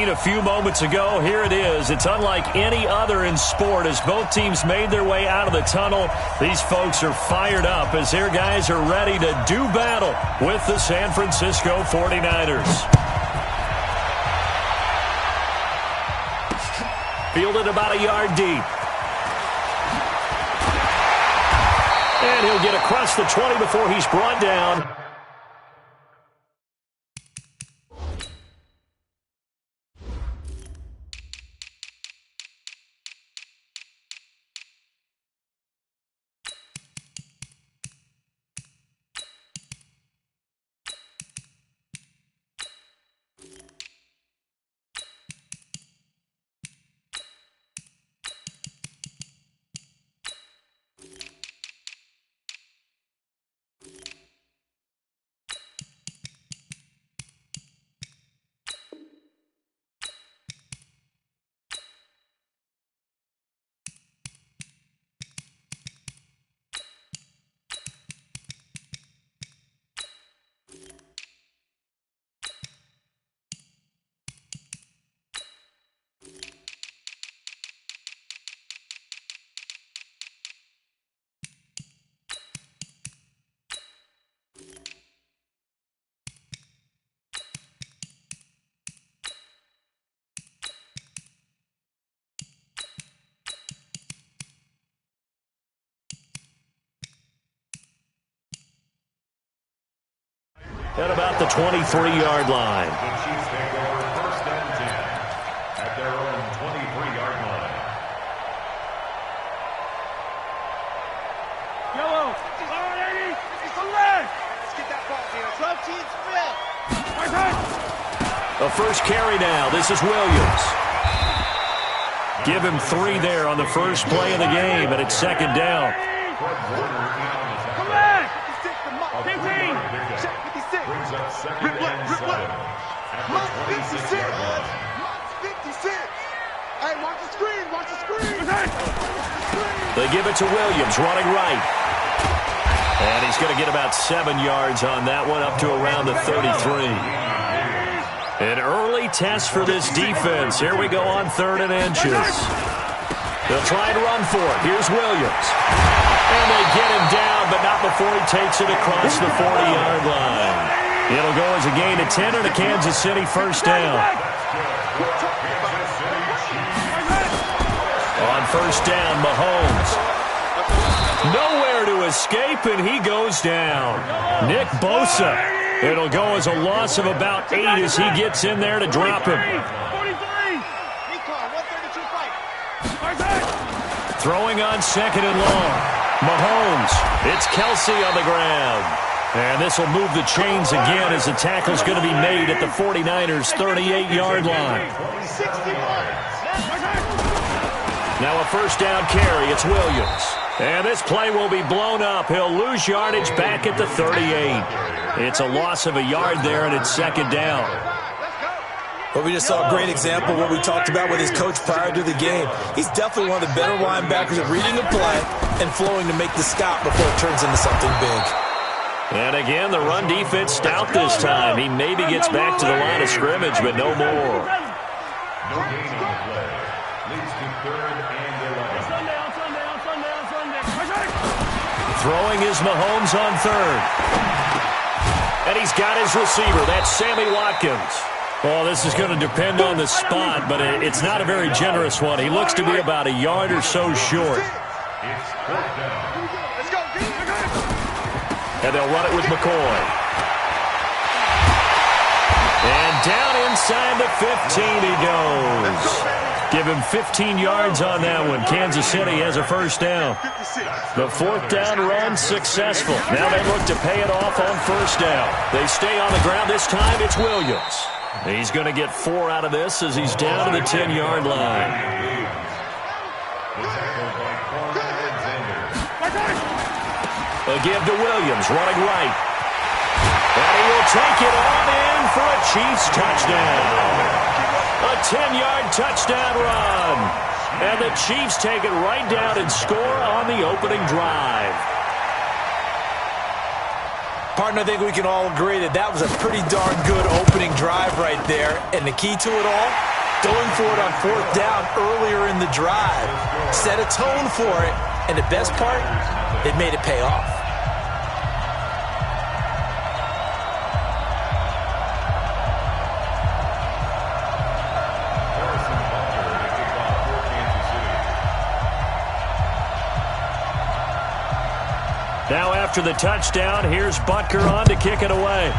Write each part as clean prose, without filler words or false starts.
screen a few moments ago. Here it is. It's unlike any other in sport as both teams made their way out of the tunnel. These folks are fired up as their guys are ready to do battle with the San Francisco 49ers. Fielded about a yard deep. And he'll get across the 20 before he's brought down. At about the 23-yard line. The Chiefs take over 1st and 10 at their own 23-yard line. Yellow. All right, it's the leg. Let's get that ball here. Club team split. A first carry now. This is Williams. Give him 3 there on the first play of the game, and it's 2nd down. Come back. 15. Brings up 2nd and 7 at the 26-yard line. 56. Hey, watch the screen. Watch the screen. They give it to Williams, running right. And he's going to get about 7 yards on that one, up to around the 33. An early test for this defense. Here we go on 3rd and inches. They'll try and run for it. Here's Williams. And they get him down, but not before he takes it across the 40-yard line. It'll go as a gain of 10 and a Kansas City 1st down. On 1st down, Mahomes. Nowhere to escape, and he goes down. Nick Bosa. It'll go as a loss of about 8 as he gets in there to drop him. Throwing on 2nd and long. Mahomes. It's Kelsey on the ground. And this will move the chains again as the tackle's going to be made at the 49ers' 38-yard line. Now a 1st down carry. It's Williams. And this play will be blown up. He'll lose yardage back at the 38. It's a loss of a yard there, and it's 2nd down. Well, we just saw a great example of what we talked about with his coach prior to the game. He's definitely one of the better linebackers at reading the play and flowing to make the stop before it turns into something big. And again, the run defense stout this time. He maybe gets back to the line of scrimmage, but no more. No gain on the play. Leads to 3rd and 11. Throwing is Mahomes on 3rd. And he's got his receiver. That's Sammy Watkins. Well, this is going to depend on the spot, but it's not a very generous one. He looks to be about a yard or so short. It's 4th down. And they'll run it with McCoy. And down inside the 15 he goes. Give him 15 yards on that one. Kansas City has a 1st down. The 4th down run successful. Now they look to pay it off on 1st down. They stay on the ground. This time it's Williams. He's going to get 4 out of this as he's down to the 10-yard line. A give to Williams, running right. And he will take it on in for a Chiefs touchdown. A 10-yard touchdown run. And the Chiefs take it right down and score on the opening drive. Partner, I think we can all agree that that was a pretty darn good opening drive right there. And the key to it all, going for it on 4th down earlier in the drive. Set a tone for it, and the best part, it made it pay off. Now after the touchdown, here's Butker on to kick it away.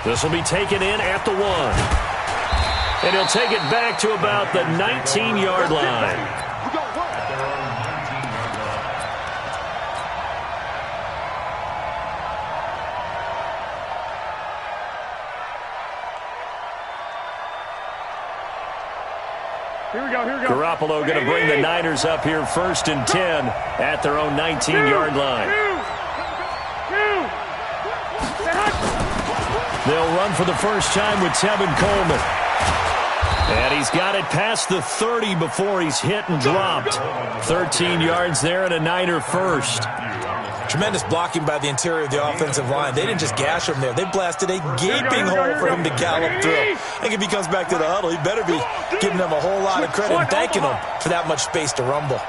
This will be taken in at the 1. And he'll take it back to about the 19-yard line. Here we go. Garoppolo going to bring the Niners up here 1st and 10 at their own 19-yard line. They'll run for the first time with Tevin Coleman. And he's got it past the 30 before he's hit and dropped. 13 yards there and a Niner first. Tremendous blocking by the interior of the offensive line. They didn't just gash him there. They blasted a gaping hole for him to gallop through. I think if he comes back to the huddle, he better be giving them a whole lot of credit and thanking them for that much space to rumble.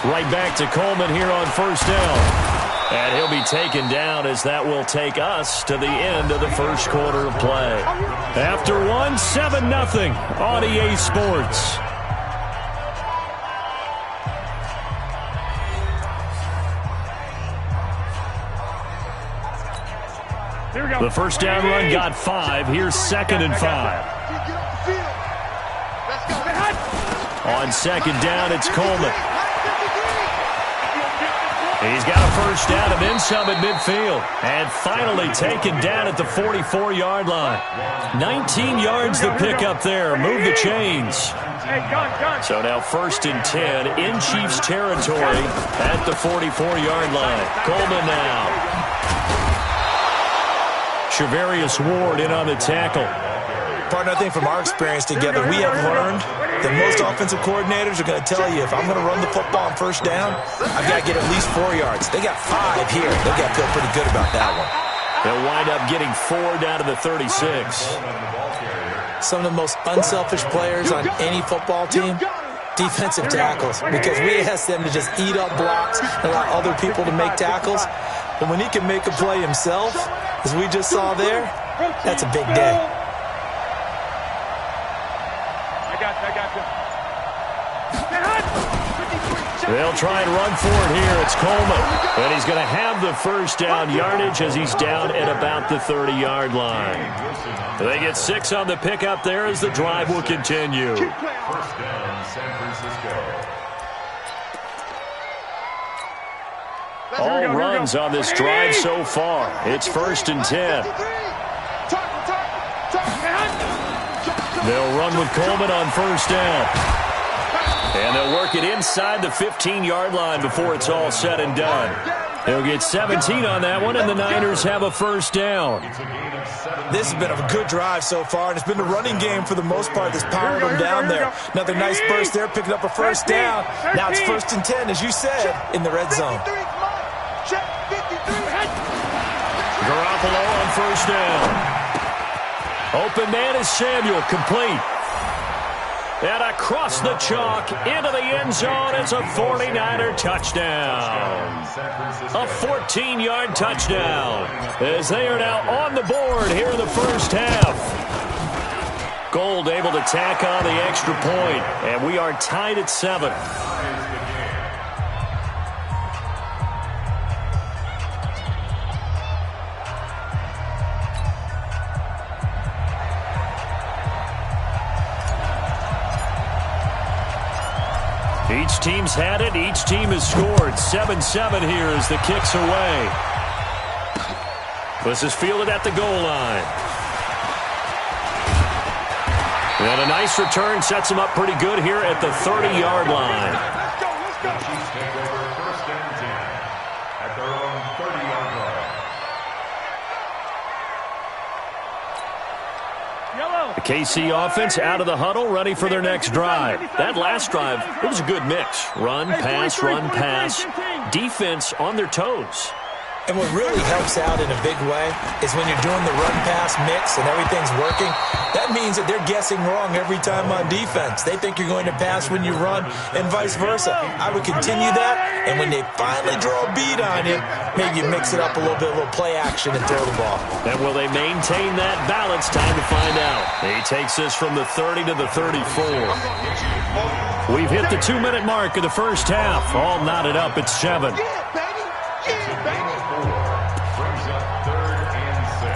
Right back to Coleman here on 1st down. And he'll be taken down as that will take us to the end of the first quarter of play. After 1, 7-0 on EA Sports. The first down run got 5. Here's 2nd and 5. On 2nd down, it's Coleman. He's got a first down and then some at midfield. And finally taken down at the 44-yard line. 19 yards to pick up there. Move the chains. So now 1st and 10 in Chiefs territory at the 44-yard line. Coleman now. Shavarius Ward in on the tackle. Partner, I think from our experience together, we have learned that most offensive coordinators are going to tell you, if I'm going to run the football on 1st down, I've got to get at least 4 yards. They got 5 here. They've got to feel pretty good about that one. They'll wind up getting 4 down to the 36. Some of the most unselfish players on any football team, defensive tackles, because we ask them to just eat up blocks and allow other people to make tackles. But when he can make a play himself, as we just saw there, that's a big day. They'll try and run for it here. It's Coleman. And he's going to have the first down yardage as he's down at about the 30-yard line. They get 6 on the pickup there as the drive will continue. 1st down, San Francisco. All runs on this drive so far. It's 1st and 10. They'll run with Coleman on 1st down. And they'll work it inside the 15-yard line before it's all said and done. They'll get 17 on that one, and the Niners have a first down. This has been a good drive so far, and it's been the running game for the most part that's powered them down there. Another nice burst there, picking up a first down. Now it's 1st and 10, as you said, in the red zone. Garoppolo on 1st down. Open man is Samuel, complete. And across the chalk, into the end zone, it's a 49er touchdown. A 14-yard touchdown, as they are now on the board here in the first half. Gold able to tack on the extra point, and we are tied at 7. Each team's had it. Each team has scored. 7-7 here as the kick's away. This is fielded at the goal line. And a nice return sets him up pretty good here at the 30-yard line. Let's go. Chiefs take over 1st and 10 at their own 30-yard line. The KC offense out of the huddle, ready for their next drive. That last drive, it was a good mix. Run, pass, defense on their toes. And what really helps out in a big way is when you're doing the run-pass mix and everything's working, that means that they're guessing wrong every time on defense. They think you're going to pass when you run and vice versa. I would continue that, and when they finally draw a beat on you, maybe you mix it up a little bit, a little play action and throw the ball. And will they maintain that balance? Time to find out. He takes this from the 30 to the 34. We've hit the 2-minute mark of the first half. All knotted up at 7. Brings up 3rd and 6.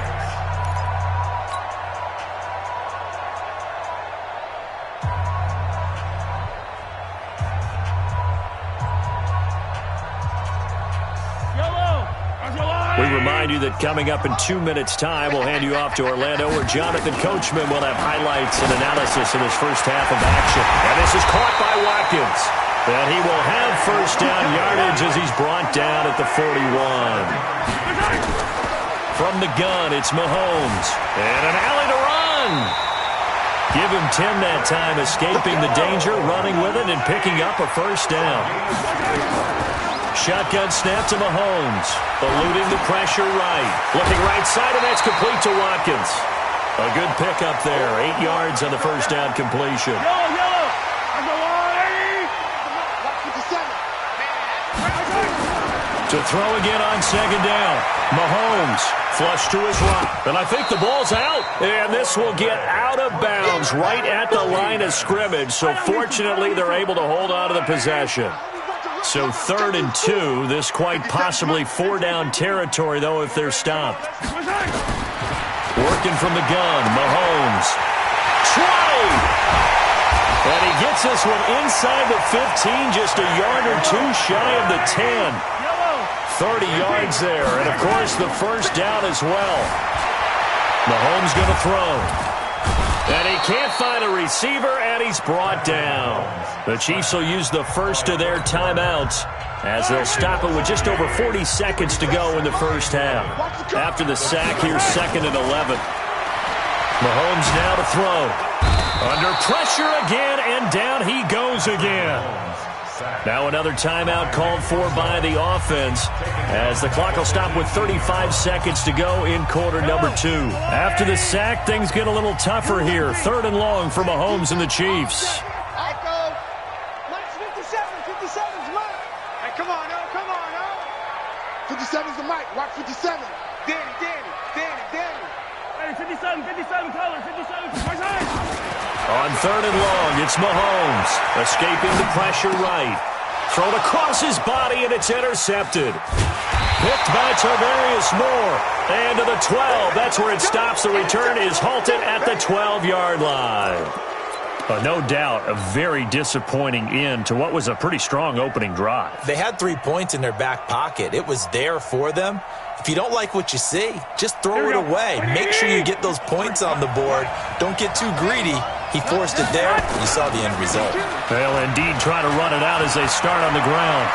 We remind you that coming up in 2 minutes' time, we'll hand you off to Orlando, where Jonathan Coachman will have highlights and analysis of his first half of action. And this is caught by Watkins. And he will have first down yardage as he's brought down at the 41. From the gun, it's Mahomes. And an alley to run. Give him 10 that time, escaping the danger, running with it, and picking up a first down. Shotgun snap to Mahomes. Eluding the pressure right. Looking right side, and that's complete to Watkins. A good pickup there. 8 yards on the first down completion. To throw again on second down. Mahomes flush to his right. And I think the ball's out. And this will get out of bounds right at the line of scrimmage. So fortunately, they're able to hold on to the possession. So 3rd and 2. This quite possibly 4-down territory, though, if they're stopped. Working from the gun. Mahomes. 20! And he gets this one inside the 15, just a yard or two shy of the 10. 30 yards there, and of course the first down as well. Mahomes going to throw. And he can't find a receiver, and he's brought down. The Chiefs will use the first of their timeouts as they'll stop it with just over 40 seconds to go in the first half. After the sack, here's 2nd and 11. Mahomes now to throw. Under pressure again, and down he goes again. Now another timeout called for by the offense as the clock will stop with 35 seconds to go in quarter number 2. After the sack, things get a little tougher here. 3rd and long for Mahomes and the Chiefs. Mike's 57. 57's Mike. Hey, come on, 57's the Mike. Watch 57. Danny. Hey, 57, color. 57. On 3rd and long, it's Mahomes, escaping the pressure right. Thrown across his body, and it's intercepted. Picked by Tarvarius Moore. And to the 12, that's where it stops. The return is halted at the 12-yard line. No doubt, a very disappointing end to what was a pretty strong opening drive. They had 3 points in their back pocket. It was there for them. If you don't like what you see, just throw it away. Make sure you get those points on the board. Don't get too greedy. He forced it there. You saw the end result. They'll indeed try to run it out as they start on the ground.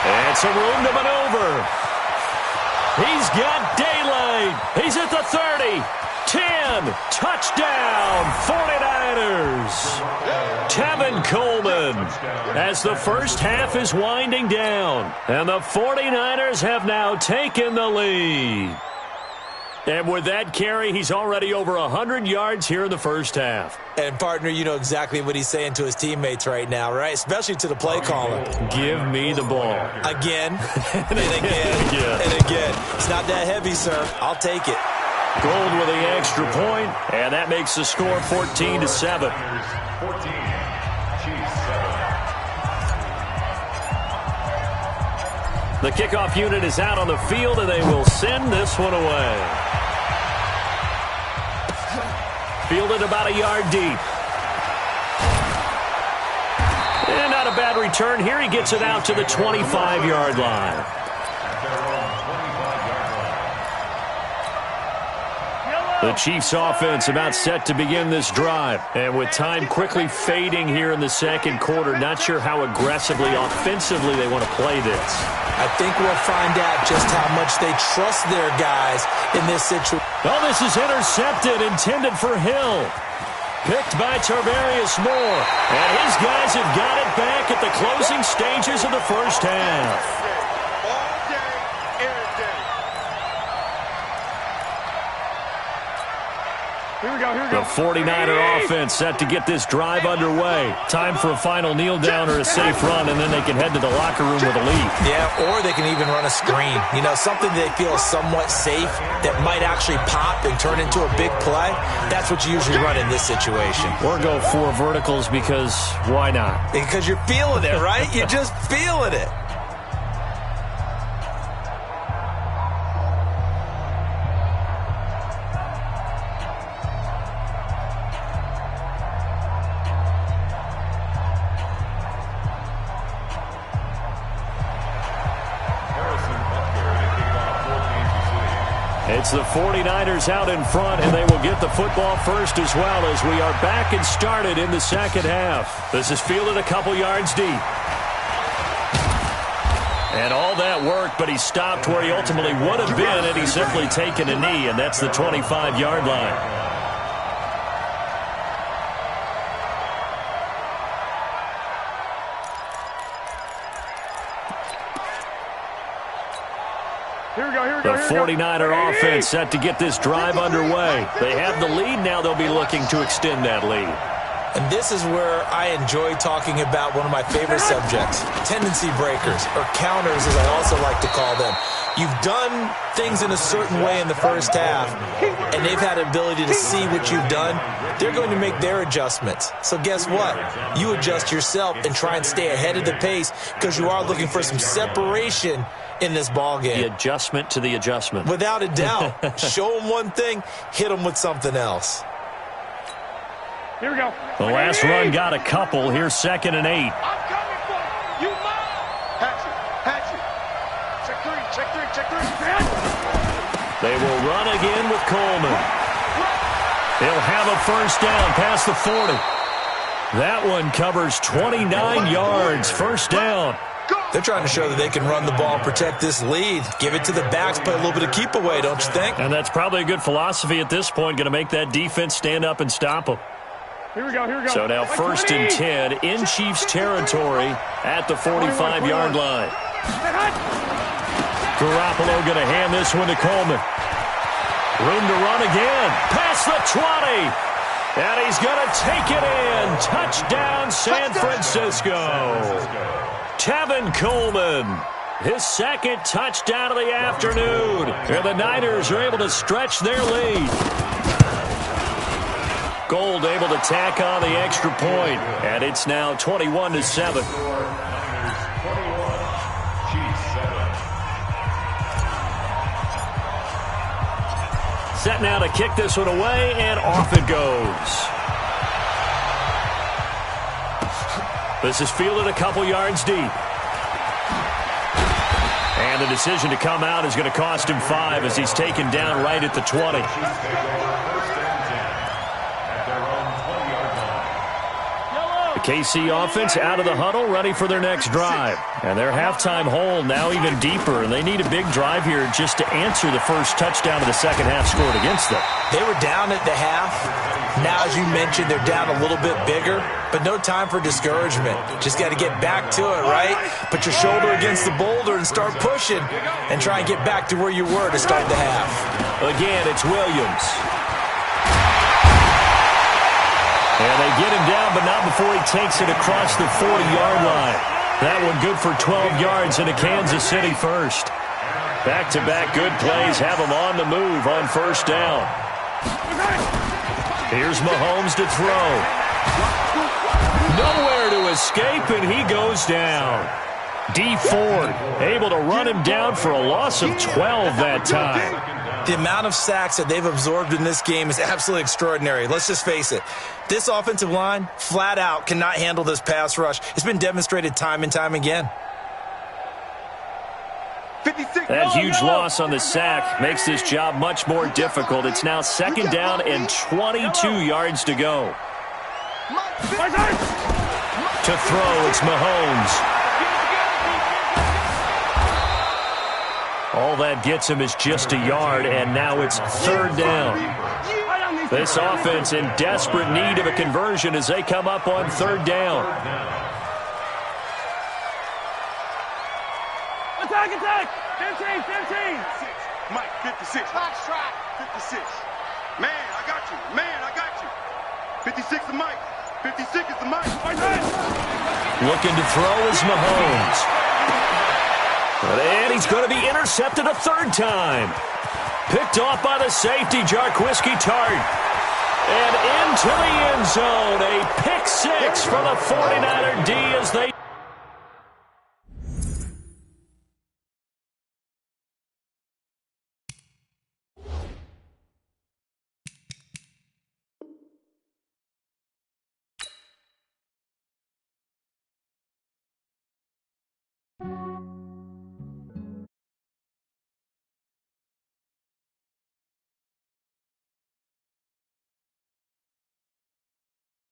And some room to maneuver. He's got daylight. He's at the 30. 10. Touchdown, 49ers. Tevin Coleman as the first half is winding down. And the 49ers have now taken the lead. And with that carry, he's already over 100 yards here in the first half. And, partner, you know exactly what he's saying to his teammates right now, right? Especially to the play caller. Give me the ball. Again, and again, and again. It's not that heavy, sir. I'll take it. Gold with the extra point, and that makes the score 14-7. 14, Chiefs 7. The kickoff unit is out on the field, and they will send this one away. Fielded about a yard deep. And not a bad return here. He gets it out to the 25-yard line. The Chiefs offense about set to begin this drive. And with time quickly fading here in the second quarter, not sure how aggressively, offensively they want to play this. I think we'll find out just how much they trust their guys in this situation. Oh, this is intercepted, intended for Hill. Picked by Tarvarius Moore. And his guys have got it back at the closing stages of the first half. All day, every day. The 49er offense set to get this drive underway. Time for a final kneel down or a safe run, and then they can head to the locker room with a lead. Yeah, or they can even run a screen. You know, something they feel is somewhat safe that might actually pop and turn into a big play. That's what you usually run in this situation. Or go 4 verticals because why not? Because you're feeling it, right? You're just feeling it. It's the 49ers out in front, and they will get the football first as well as we are back and started in the second half. This is fielded a couple yards deep. And all that work, but he stopped where he ultimately would have been had he simply taken a knee, and that's the 25-yard line. The 49er offense set to get this drive underway. They have the lead now. They'll be looking to extend that lead. And this is where I enjoy talking about one of my favorite subjects, tendency breakers, or counters as I also like to call them. You've done things in a certain way in the first half, and they've had the ability to see what you've done. They're going to make their adjustments. So guess what? You adjust yourself and try and stay ahead of the pace because you are looking for some separation in this ball game. The adjustment to the adjustment. Without a doubt. Show them one thing, hit them with something else. Here we go. The last run got a couple. Here's 2nd and 8. I'm coming for you. You mine. Hatchet. Check three. They will run again with Coleman. He'll have a first down past the 40. That one covers 29 yards. First down. They're trying to show that they can run the ball, protect this lead, give it to the backs, play a little bit of keep away, don't you think? And that's probably a good philosophy at this point, going to make that defense stand up and stop them. Here we go. So now 1st and 10 in Chiefs territory at the 45-yard line. Garoppolo going to hand this one to Coleman. Room to run again. Past the 20. And he's going to take it in. Touchdown, San Francisco. Tevin Coleman, his 2nd touchdown of the afternoon. And the Niners are able to stretch their lead. Gold able to tack on the extra point. And it's now 21-7. Set now to kick this one away, and off it goes. This is fielded a couple yards deep. And the decision to come out is going to cost him 5 as he's taken down right at the 20. The KC offense out of the huddle, ready for their next drive. And their halftime hole now even deeper, and they need a big drive here just to answer the first touchdown of the second half scored against them. They were down at the half. Now, as you mentioned, they're down a little bit bigger, but no time for discouragement. Just got to get back to it, right? Put your shoulder against the boulder and start pushing and try and get back to where you were to start the half. Again, it's Williams. And they get him down, but not before he takes it across the 40-yard line. That one good for 12 yards into Kansas City first. Back-to-back good plays have him on the move on first down. Here's Mahomes to throw. Nowhere to escape, and he goes down. D. Ford able to run him down for a loss of 12 that time. The amount of sacks that they've absorbed in this game is absolutely extraordinary. Let's just face it. This offensive line, flat out, cannot handle this pass rush. It's been demonstrated time and time again. 56. That huge loss on the sack makes this job much more difficult. It's now 2nd down and 22 yards to go. To throw, it's Mahomes. All that gets him is just a yard, and now it's 3rd down. This offense in desperate need of a conversion as they come up on 3rd down. Attack! 15. Mike, 56. Box track. 56. Man, I got you. 56 is Mike. 56 is the Mike. Looking to throw is Mahomes. And he's going to be intercepted a third time. Picked off by the safety, Jarquiski Tart. And into the end zone. A pick six for the 49er D as they...